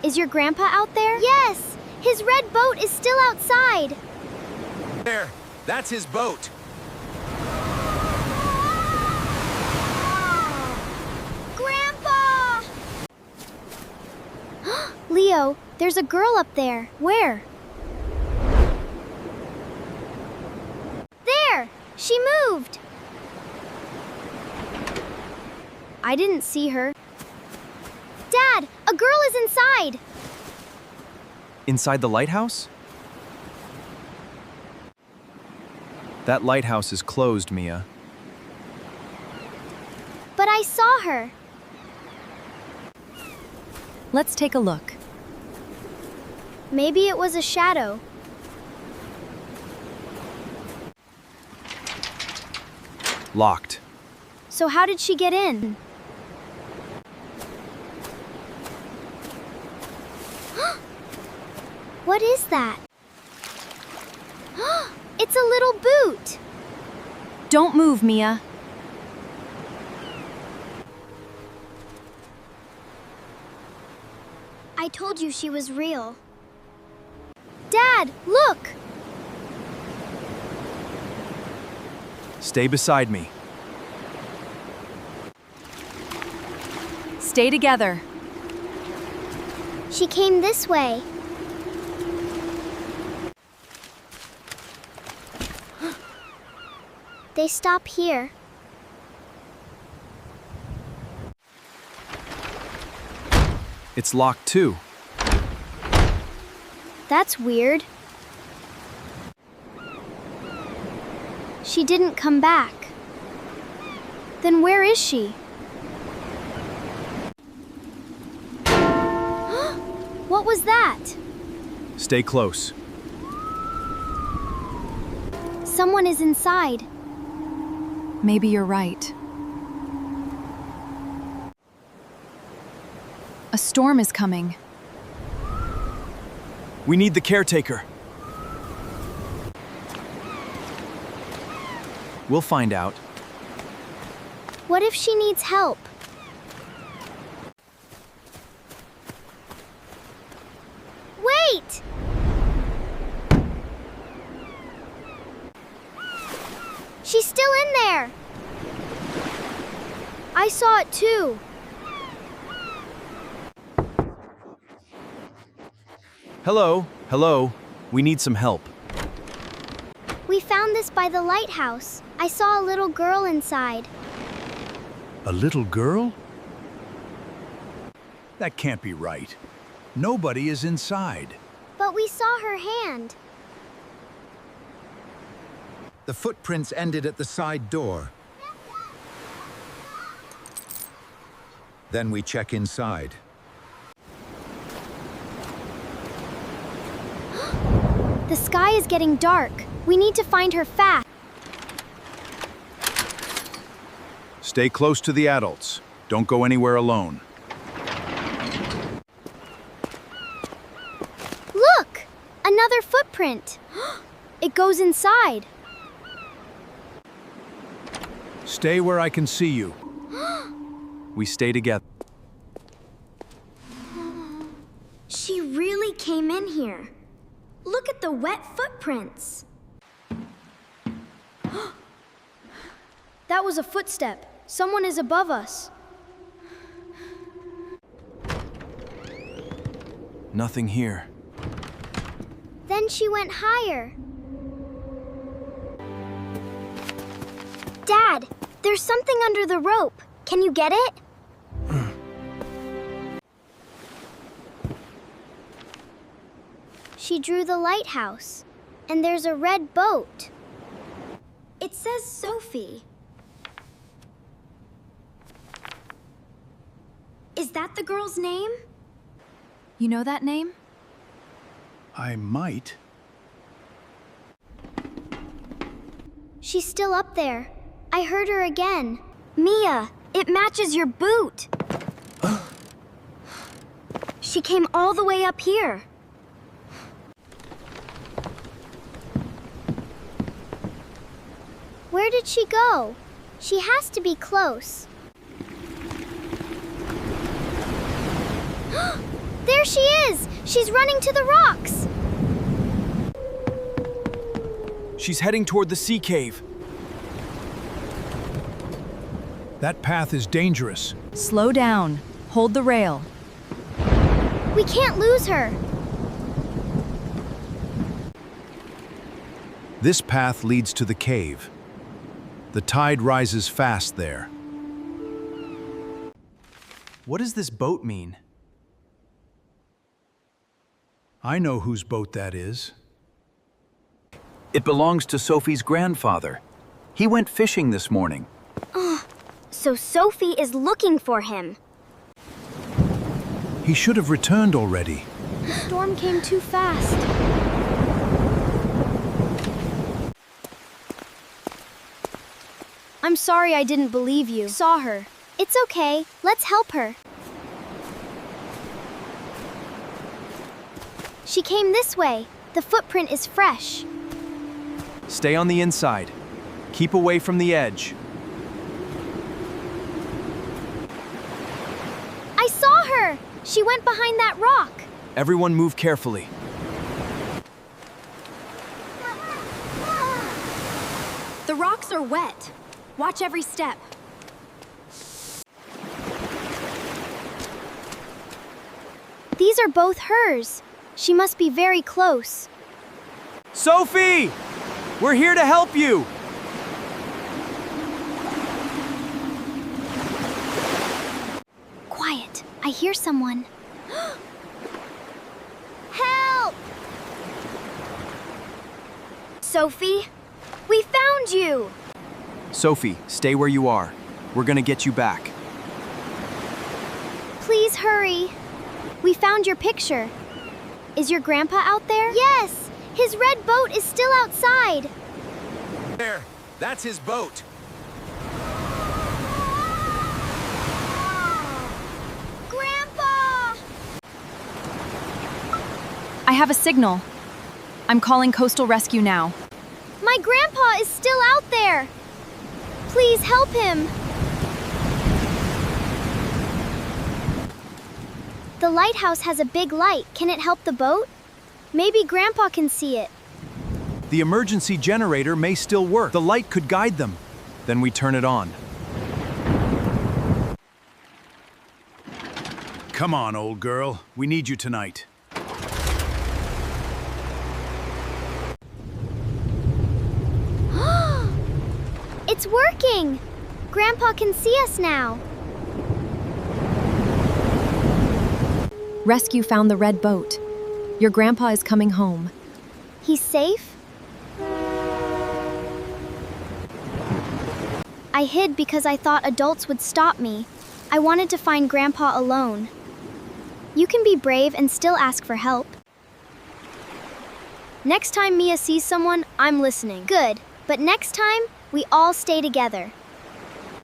Is your grandpa out there? Yes! His red boat is still outside. There! That's his boat! Grandpa! Leo, there's a girl up there. Where? There! She moved! I didn't see her. Dad, a girl is inside! Inside the lighthouse? That lighthouse is closed, Mia. But I saw her. Let's take a look. Maybe it was a shadow. Locked. So how did she get in? What is that? It's a little boot! Don't move, Mia. I told you she was real. Dad, look! Stay beside me. Stay together. She came this way. They stop here. It's locked too. That's weird. She didn't come back. Then where is she? What was that? Stay close. Someone is inside. Maybe you're right. A storm is coming. We need the caretaker. We'll find out. What if she needs help? Wait! She's still in there! I saw it too. Hello, hello. We need some help. We found this by the lighthouse. I saw a little girl inside. A little girl? That can't be right. Nobody is inside. But we saw her hand. The footprints ended at the side door. Then we check inside. The sky is getting dark. We need to find her fast. Stay close to the adults. Don't go anywhere alone. Look! Another footprint. It goes inside. Stay where I can see you. We stay together. She really came in here. Look at the wet footprints. That was a footstep. Someone is above us. Nothing here. Then she went higher. Dad, there's something under the rope. Can you get it? She drew the lighthouse, and there's a red boat. It says Sophie. Is that the girl's name? You know that name? I might. She's still up there. I heard her again. Mia, it matches your boot. She came all the way up here. Where did she go? She has to be close. There she is! She's running to the rocks! She's heading toward the sea cave. That path is dangerous. Slow down. Hold the rail. We can't lose her! This path leads to the cave. The tide rises fast there. What does this boat mean? I know whose boat that is. It belongs to Sophie's grandfather. He went fishing this morning. So Sophie is looking for him. He should have returned already. The storm came too fast. I'm sorry I didn't believe you. Saw her. It's okay. Let's help her. She came this way. The footprint is fresh. Stay on the inside. Keep away from the edge. I saw her! She went behind that rock. Everyone move carefully. The rocks are wet. Watch every step. These are both hers. She must be very close. Sophie! We're here to help you! Quiet. I hear someone. Help! Sophie, we found you! Sophie, stay where you are. We're gonna get you back. Please hurry. We found your picture. Is your grandpa out there? Yes! His red boat is still outside. There, that's his boat. Grandpa! I have a signal. I'm calling Coastal Rescue now. My grandpa is still out there. Please help him. The lighthouse has a big light. Can it help the boat? Maybe Grandpa can see it. The emergency generator may still work. The light could guide them. Then we turn it on. Come on, old girl. We need you tonight. It's working! Grandpa can see us now. Rescue found the red boat. Your grandpa is coming home. He's safe? I hid because I thought adults would stop me. I wanted to find Grandpa alone. You can be brave and still ask for help. Next time Mia sees someone, I'm listening. Good, but next time, we all stay together.